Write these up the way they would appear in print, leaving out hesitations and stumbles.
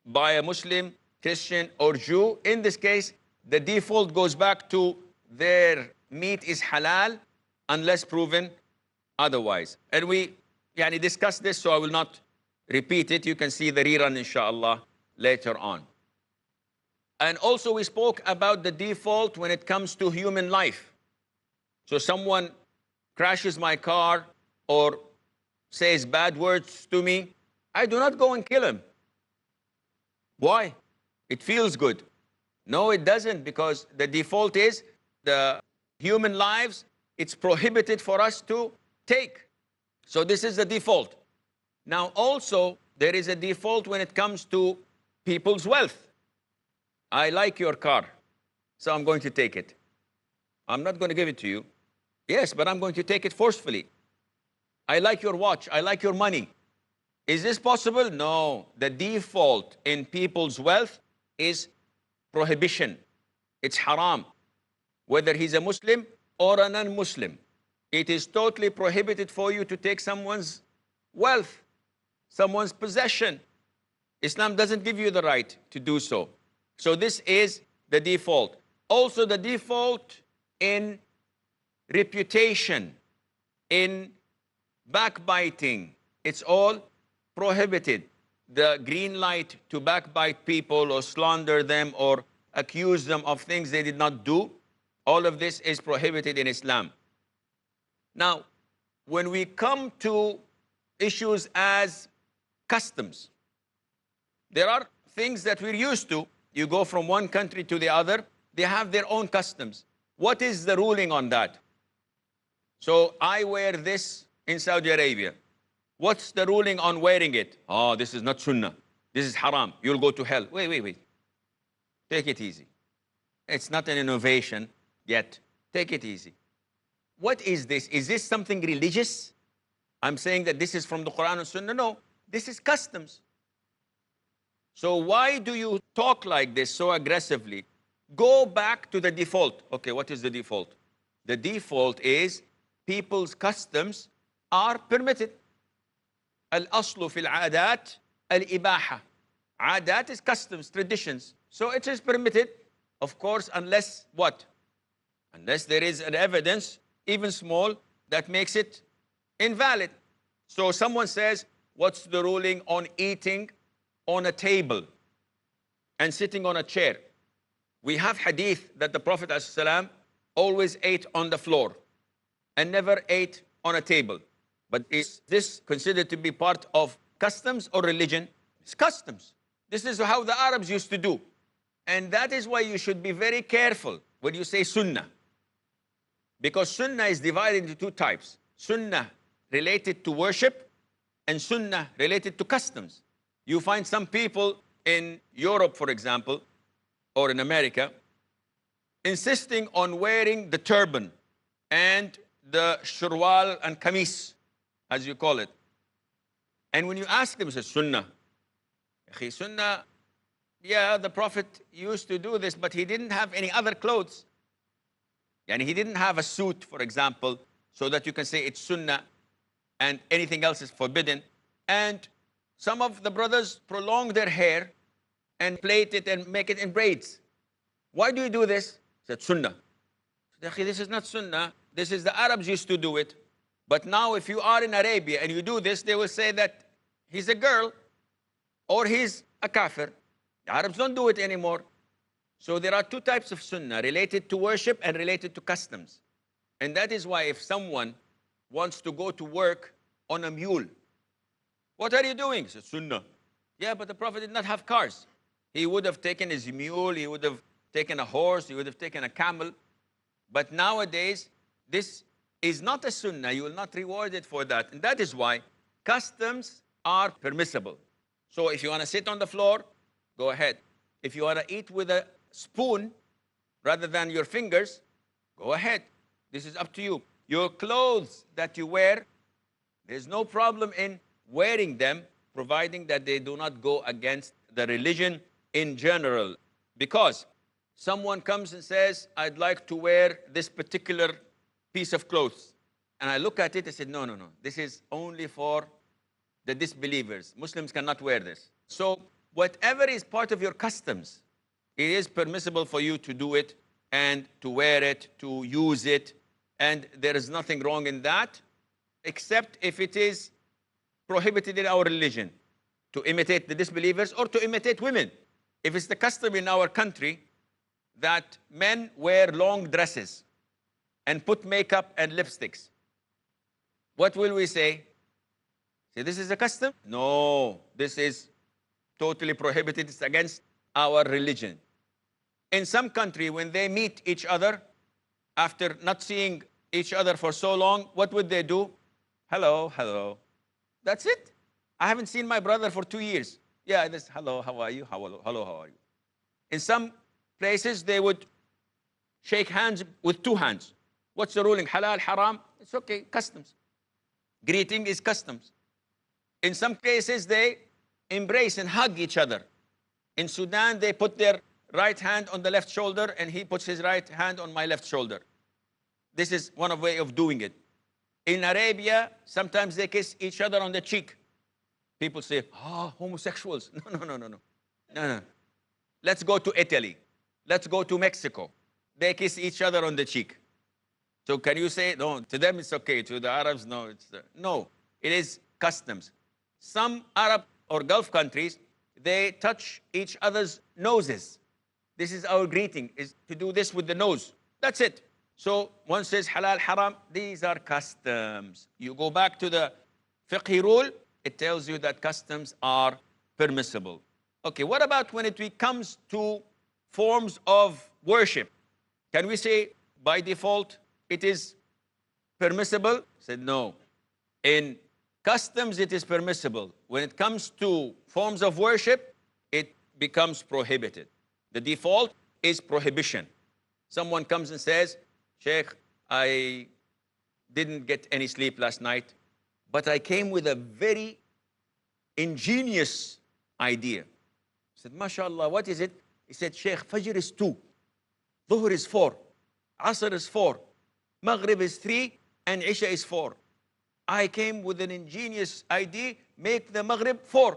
by a Muslim, Christian, or Jew. In this case, the default goes back to their meat is halal unless proven otherwise. And we discussed this, so I will not repeat it. You can see the rerun, inshallah, later on. And also we spoke about the default when it comes to human life. So someone crashes my car or says bad words to me, I do not go and kill him. Why? It feels good. No, it doesn't, because the default is the human lives, it's prohibited for us to take. So this is the default. Now also, there is a default when it comes to people's wealth. I like your car, so I'm going to take it. I'm not going to give it to you. Yes, but I'm going to take it forcefully. I like your watch. I like your money. Is this possible? No. The default in people's wealth is prohibition. It's haram. Whether he's a Muslim or a non-Muslim, it is totally prohibited for you to take someone's wealth, someone's possession. Islam doesn't give you the right to do so. So this is the default. Also the default in reputation, in backbiting, it's all prohibited. The green light to backbite people or slander them or accuse them of things they did not do, all of this is prohibited in Islam. Now, when we come to issues as customs, there are things that we're used to. You go from one country to the other, they have their own customs. What is the ruling on that? So I wear this in Saudi Arabia. What's the ruling on wearing it? Oh, this is not sunnah. This is haram. You'll go to hell. Wait. Take it easy. It's not an innovation yet. Take it easy. What is this? Is this something religious? I'm saying that this is from the Quran and Sunnah. No, this is customs. So why do you talk like this so aggressively? Go back to the default. Okay, what is the default? The default is people's customs are permitted. Al-aslu fil adat al-ibaha. Adat is customs, traditions. So it is permitted, of course, unless what? Unless there is an evidence, even small, that makes it invalid. So someone says, what's the ruling on eating on a table and sitting on a chair? We have hadith that the Prophet ﷺ always ate on the floor and never ate on a table. But is this considered to be part of customs or religion? It's customs. This is how the Arabs used to do. And that is why you should be very careful when you say sunnah. Because sunnah is divided into two types. Sunnah related to worship and sunnah related to customs. You find some people in Europe, for example, or in America, insisting on wearing the turban and the shurwal and kamis, as you call it. And when you ask them, say, sunnah. Sunnah, yeah, the Prophet used to do this, but he didn't have any other clothes. And he didn't have a suit, for example, so that you can say it's sunnah and anything else is forbidden. And some of the brothers prolong their hair and plait it and make it in braids. Why do you do this? He said, sunnah. This is not sunnah. This is the Arabs used to do it. But now if you are in Arabia and you do this, they will say that he's a girl or he's a kafir. The Arabs don't do it anymore. So there are two types of sunnah, related to worship and related to customs. And that is why if someone wants to go to work on a mule, what are you doing? He says, sunnah. Yeah, but the Prophet did not have cars. He would have taken his mule, he would have taken a horse, he would have taken a camel. But nowadays, this is not a sunnah. You will not reward it for that. And that is why customs are permissible. So if you want to sit on the floor, go ahead. If you want to eat with a spoon rather than your fingers, go ahead. This is up to you. Your clothes that you wear, there's no problem in wearing them, providing that they do not go against the religion in general. Because someone comes and says, I'd like to wear this particular piece of clothes. And I look at it and say, no. This is only for the disbelievers. Muslims cannot wear this. So whatever is part of your customs, it is permissible for you to do it and to wear it, to use it, and there is nothing wrong in that, except if it is prohibited in our religion, to imitate the disbelievers or to imitate women. If it's the custom in our country that men wear long dresses and put makeup and lipsticks, what will we say? Say, this is a custom? No, this is totally prohibited. It's against our religion. In some country, when they meet each other, after not seeing each other for so long, what would they do? Hello, hello. That's it. I haven't seen my brother for 2 years. Yeah, this, hello, how are you? Hello, how are you? In some places, they would shake hands with 2 hands. What's the ruling? Halal, haram? It's okay, customs. Greeting is customs. In some cases, they embrace and hug each other. In Sudan, they put their right hand on the left shoulder, and he puts his right hand on my left shoulder. This is one way of doing it. In Arabia, sometimes they kiss each other on the cheek. People say, homosexuals. No. Let's go to Italy. Let's go to Mexico. They kiss each other on the cheek. So can you say, no, to them it's okay, to the Arabs, no. No, it is customs. Some Arab or Gulf countries, they touch each other's noses. This is our greeting, is to do this with the nose. That's it. So one says halal, haram, these are customs. You go back to the fiqh rule, it tells you that customs are permissible. Okay, what about when it comes to forms of worship? Can we say by default it is permissible? I said no. In customs it is permissible. When it comes to forms of worship, it becomes prohibited. The default is prohibition. Someone comes and says, Sheikh, I didn't get any sleep last night, but I came with a very ingenious idea. I said, MashaAllah, what is it? He said, Sheikh, Fajr is 2, Dhuhr is 4, Asr is 4, Maghrib is 3, and Isha is 4. I came with an ingenious idea, make the Maghrib 4. I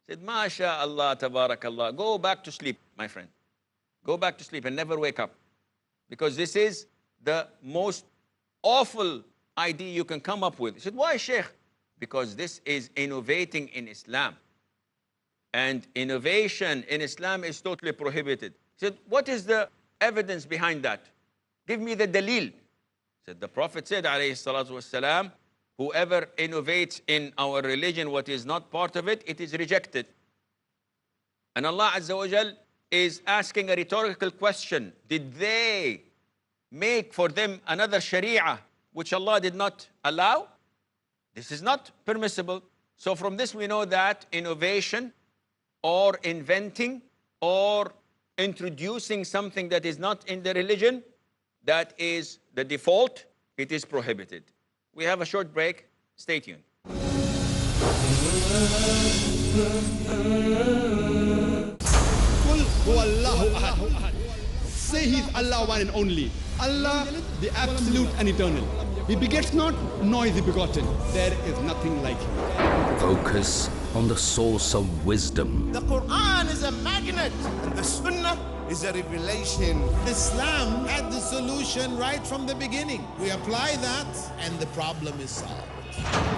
said, MashaAllah, Tabarakallah, go back to sleep, my friend. Go back to sleep and never wake up. Because this is the most awful idea you can come up with. He said, why, Sheikh? Because this is innovating in Islam. And innovation in Islam is totally prohibited. He said, what is the evidence behind that? Give me the dalil. He said, the Prophet said, alayhi salatu wassalam, whoever innovates in our religion what is not part of it, it is rejected. And Allah Azza wa Jal is asking a rhetorical question. Did they make for them another sharia which Allah did not allow? This is not permissible. So from this we know that innovation or inventing or introducing something that is not in the religion, that is the default, it is prohibited. We have a short break. Stay tuned. Say He's Allah, one and only. Allah, the absolute and eternal. He begets not, nor is He begotten. There is nothing like Him. Focus on the source of wisdom. The Quran is a magnet, and the Sunnah is a revelation. Islam had the solution right from the beginning. We apply that, and the problem is solved.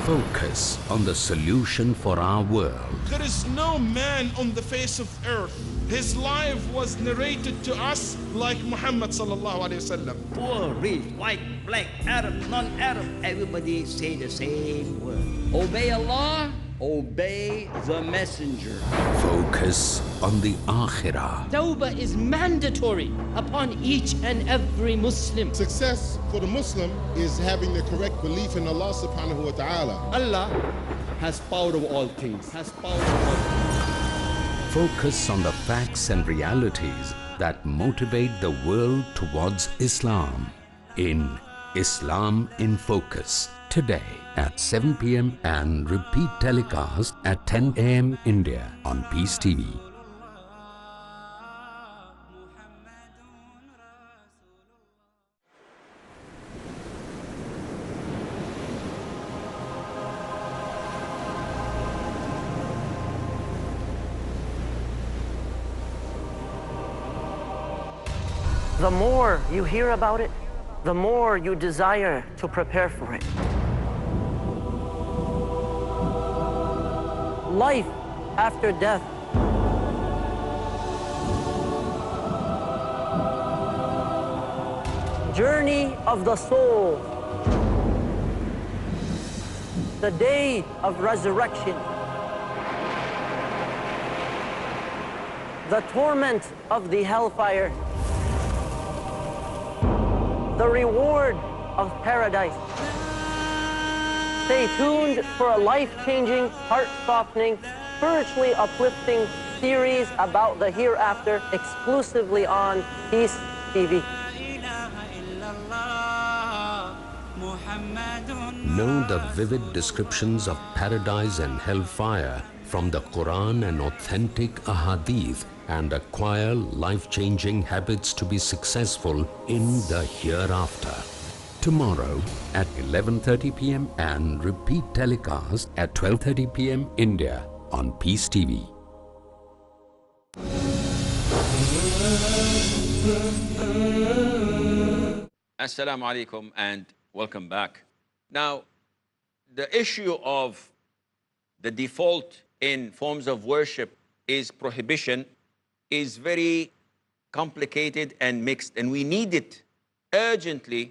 Focus on the solution for our world. There is no man on the face of earth. His life was narrated to us like Muhammad sallallahu alaihi wasallam. Poor, rich, white, black, Arab, non-Arab, everybody say the same word. Obey Allah, obey the messenger. Focus on the Akhirah. Tawbah is mandatory upon each and every Muslim. Success for the Muslim is having the correct belief in Allah subhanahu wa ta'ala. Allah has power over all things. Focus on the facts and realities that motivate the world towards Islam in Islam in Focus, today at 7 p.m. and repeat telecast at 10 a.m. India on Peace TV. The more you hear about it, the more you desire to prepare for it. Life after death. Journey of the soul. The day of resurrection. The torment of the hellfire. The reward of paradise. Stay tuned for a life-changing, heart-softening, spiritually uplifting series about the hereafter exclusively on Peace TV. Know the vivid descriptions of paradise and hellfire from the Quran and authentic ahadith, and acquire life-changing habits to be successful in the hereafter. Tomorrow at 11:30 p.m. and repeat telecast at 12:30 p.m. India on Peace TV. Assalamu alaikum and welcome back. Now, the issue of the default in forms of worship is prohibition is very complicated and mixed, and we need it urgently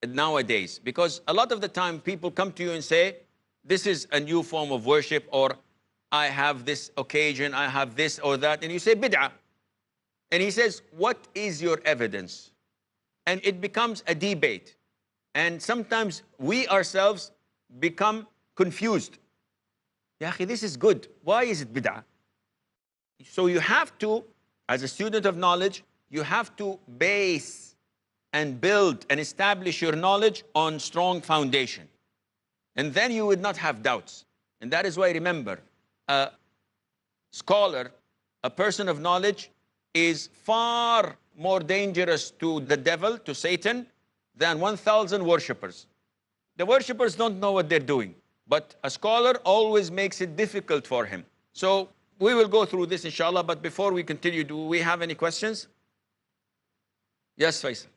nowadays, because a lot of the time people come to you and say, this is a new form of worship, or I have this occasion, I have this or that, and you say bid'ah. And he says, what is your evidence? And it becomes a debate. And sometimes we ourselves become confused. Ya akhi, this is good. Why is it bid'ah? So you have to, as a student of knowledge, you have to base and build and establish your knowledge on strong foundation. And then you would not have doubts. And that is why, remember, a scholar, a person of knowledge, is far more dangerous to the devil, to Satan, than 1,000 worshippers. The worshippers don't know what they're doing, but a scholar always makes it difficult for him. So we will go through this, inshallah, but before we continue, do we have any questions? Yes, Faisal.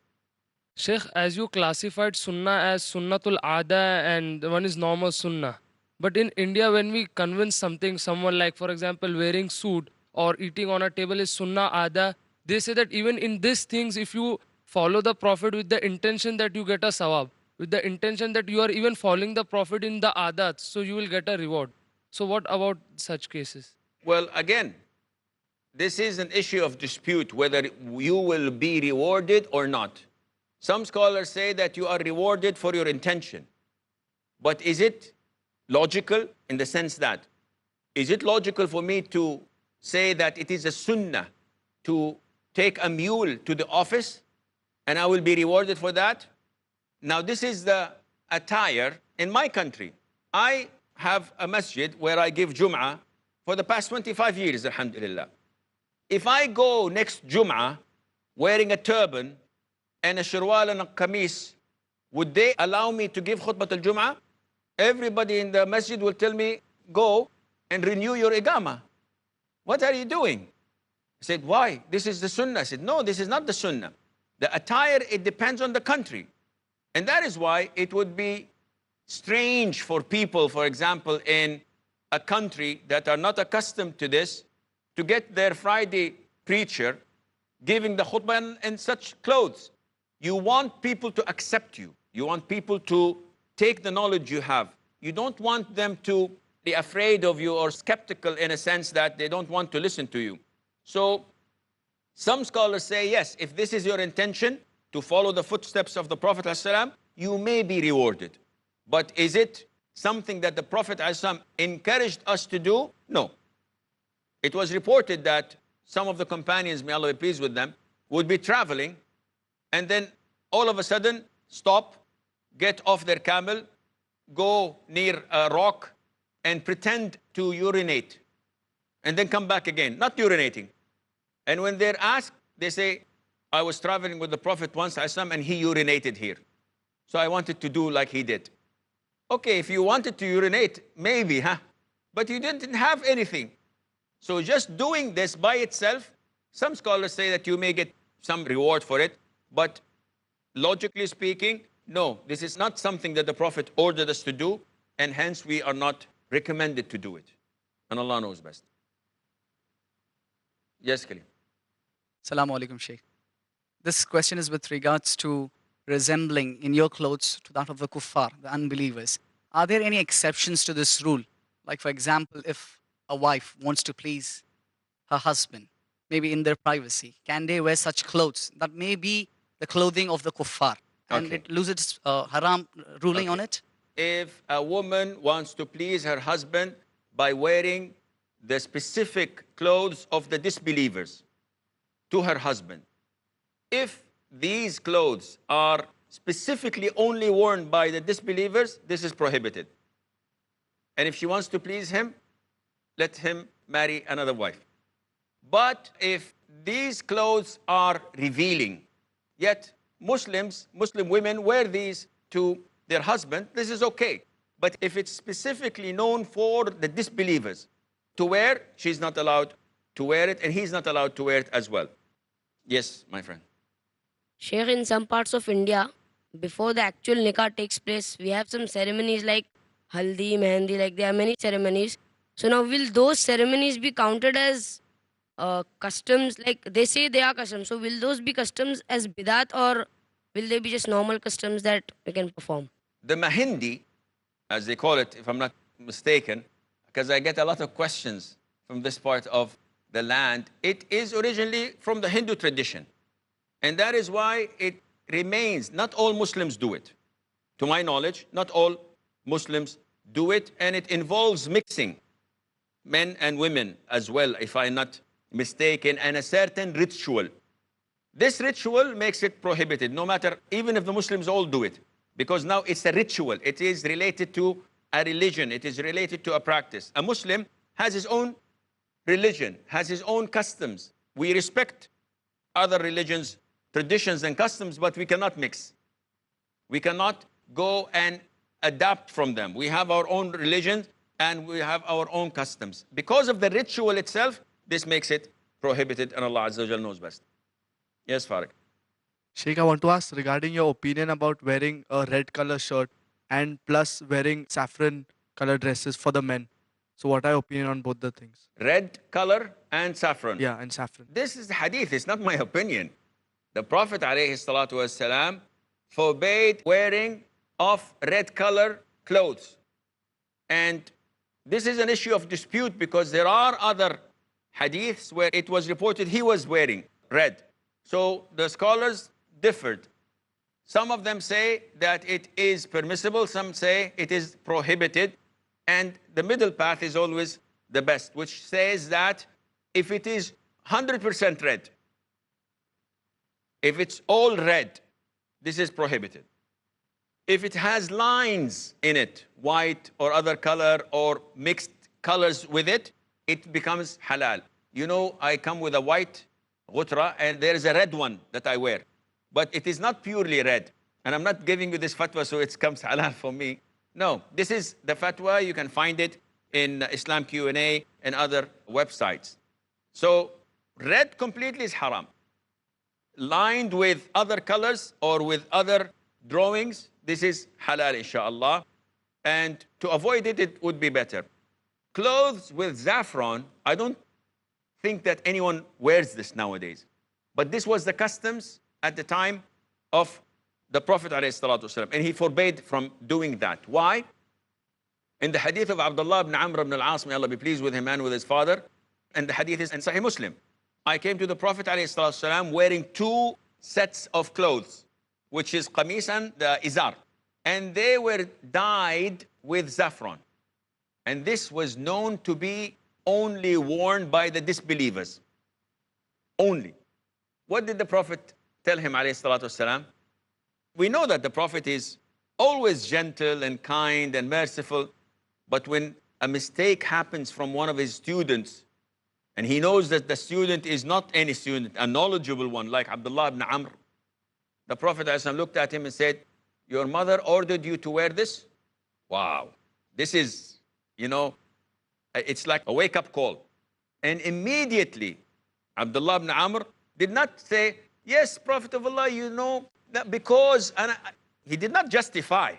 Sheikh, as you classified Sunnah as Sunnatul Ada and one is normal Sunnah. But in India, when we convince someone like, for example, wearing suit or eating on a table is Sunnah Ada, they say that even in these things, if you follow the Prophet with the intention that you get a sawab, with the intention that you are even following the Prophet in the adat, so you will get a reward. So what about such cases? Well, again, this is an issue of dispute whether you will be rewarded or not. Some scholars say that you are rewarded for your intention. But is it logical in the sense that, is it logical for me to say that it is a sunnah to take a mule to the office and I will be rewarded for that? Now, this is the attire in my country. I have a masjid where I give Jum'ah for the past 25 years, alhamdulillah. If I go next Jum'ah wearing a turban and a shirwal and a qamis, would they allow me to give khutbah al-Jum'ah? Everybody in the masjid will tell me, go and renew your iqamah. What are you doing? I said, why? This is the sunnah. I said, no, this is not the sunnah. The attire, it depends on the country. And that is why it would be strange for people, for example, in a country that are not accustomed to this, to get their Friday preacher giving the khutbah in such clothes. You want people to accept you. You want people to take the knowledge you have. You don't want them to be afraid of you or skeptical in a sense that they don't want to listen to you. So some scholars say, yes, if this is your intention to follow the footsteps of the Prophet ﷺ, you may be rewarded. But is it something that the Prophet ﷺ encouraged us to do? No. It was reported that some of the companions, may Allah be pleased with them, would be traveling and then all of a sudden stop, get off their camel, go near a rock and pretend to urinate and then come back again, not urinating. And when they're asked, they say, I was traveling with the Prophet once, and he urinated here. So I wanted to do like he did. Okay, if you wanted to urinate, maybe, huh? But you didn't have anything. So just doing this by itself, some scholars say that you may get some reward for it. But logically speaking, no, this is not something that the Prophet ordered us to do, and hence we are not recommended to do it. And Allah knows best. Yes, Khalil. Assalamu alaikum, Shaykh. This question is with regards to resembling in your clothes to that of the kuffar, the unbelievers. Are there any exceptions to this rule? Like, for example, if a wife wants to please her husband, maybe in their privacy, can they wear such clothes that may be the clothing of the kuffar and it loses haram ruling on it? If a woman wants to please her husband by wearing the specific clothes of the disbelievers to her husband, if these clothes are specifically only worn by the disbelievers, this is prohibited. And if she wants to please him, let him marry another wife. But if these clothes are revealing, yet Muslim women wear these to their husband, this is okay. But if it's specifically known for the disbelievers to wear, she's not allowed to wear it, and he's not allowed to wear it as well. Yes, my friend. Sheikh, in some parts of India, before the actual nikah takes place, we have some ceremonies like haldi, mehendi, like there are many ceremonies. So now will those ceremonies be counted as customs? Like they say they are customs. So will those be customs as bidat, or will they be just normal customs that we can perform? The mehendi, as they call it, if I'm not mistaken, because I get a lot of questions from this part of the land, it is originally from the Hindu tradition. And that is why it remains. Not all Muslims do it. To my knowledge, not all Muslims do it, and it involves mixing men and women as well, if I'm not mistaken, and a certain ritual. This ritual makes it prohibited, no matter, even if the Muslims all do it, because now it's a ritual. It is related to a religion. It is related to a practice. A Muslim has his own religion, has his own customs. We respect other religions, traditions and customs, but we cannot mix. We cannot go and adapt from them. We have our own religion and we have our own customs. Because of the ritual itself, this makes it prohibited, and Allah Azza wa Jal knows best. Yes, Farid. Sheikh, I want to ask regarding your opinion about wearing a red color shirt and plus wearing saffron color dresses for the men. So what are your opinion on both the things? Red color and saffron. Yeah, and saffron. This is the hadith, it's not my opinion. The Prophet ﷺ forbade wearing of red color clothes. And this is an issue of dispute because there are other hadiths where it was reported he was wearing red. So the scholars differed. Some of them say that it is permissible, some say it is prohibited, and the middle path is always the best, which says that if it is 100% red, if it's all red, this is prohibited. If it has lines in it, white or other color or mixed colors with it, it becomes halal. You know, I come with a white ghutra and there is a red one that I wear, but it is not purely red. And I'm not giving you this fatwa so it comes halal for me. No, this is the fatwa. You can find it in Islam Q&A and other websites. So red completely is haram. Lined with other colors or with other drawings, this is halal, inshallah. And to avoid it, it would be better. Clothes with saffron, I don't think that anyone wears this nowadays. But this was the customs at the time of the Prophet ﷺ, and he forbade from doing that. Why? In the hadith of Abdullah ibn Amr ibn al-As, may Allah be pleased with him and with his father, and the hadith is in Sahih Muslim. I came to the Prophet ﷺ wearing two sets of clothes, which is qamis and the izar. And they were dyed with saffron. And this was known to be only worn by the disbelievers. Only. What did the Prophet tell him, ﷺ? We know that the Prophet is always gentle and kind and merciful, but when a mistake happens from one of his students, and he knows that the student is not any student, a knowledgeable one like Abdullah ibn Amr, the Prophet ﷺ looked at him and said, your mother ordered you to wear this? Wow. This is, you know, it's like a wake-up call. And immediately, Abdullah ibn Amr did not say, Yes, Prophet of Allah, you know, that because, he did not justify.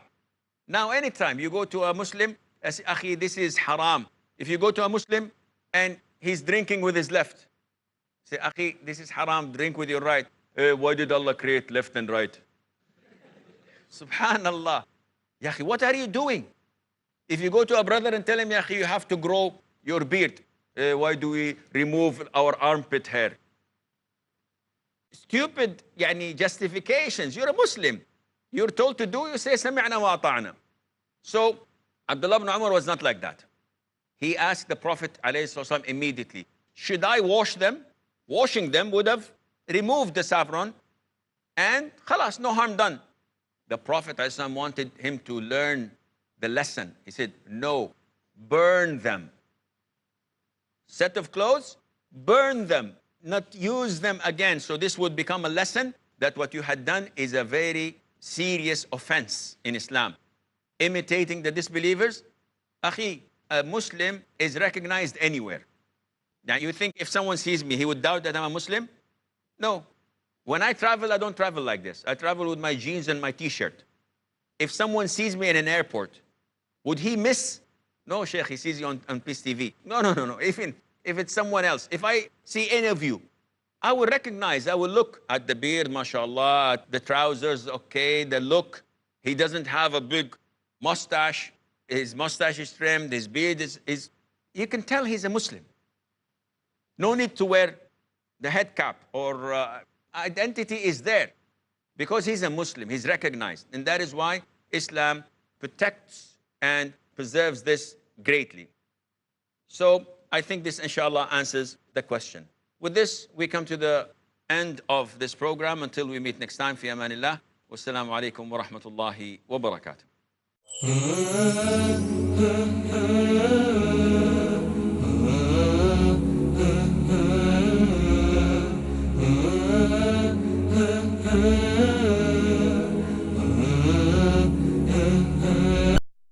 Now, anytime you go to a Muslim, I say, Akhi, this is haram. If you go to a Muslim and he's drinking with his left, say, Akhi, this is haram, drink with your right. Why did Allah create left and right? Subhanallah. Ya Akhi, what are you doing? If you go to a brother and tell him, Ya Akhi, you have to grow your beard. Why do we remove our armpit hair? Stupid justifications. You're a Muslim. You're told to do, you say, Sami'na wa ata'na. So, Abdullah ibn Umar was not like that. He asked the Prophet ﷺ immediately, should I wash them? Washing them would have removed the saffron and khalas, no harm done. The Prophet ﷺ wanted him to learn the lesson. He said, no, burn them. Set of clothes, burn them, not use them again. So this would become a lesson that what you had done is a very serious offense in Islam. Imitating the disbelievers, Akhi, a Muslim is recognized anywhere. Now you think if someone sees me, he would doubt that I'm a Muslim? No. When I travel, I don't travel like this. I travel with my jeans and my t-shirt. If someone sees me in an airport, would he miss? No, Sheikh, he sees you on Peace TV. No. Even if it's someone else, if I see any of you, I will recognize, I will look at the beard, mashallah, at the trousers, okay, the look. He doesn't have a big mustache. His mustache is trimmed, his beard is you can tell he's a Muslim. No need to wear the head cap or identity is there because he's a Muslim, he's recognized. And that is why Islam protects and preserves this greatly. So I think this, inshallah, answers the question. With this, we come to the end of this program until we meet next time. Fi amanillah. Wassalamu alaikum wa rahmatullahi wa barakatuh.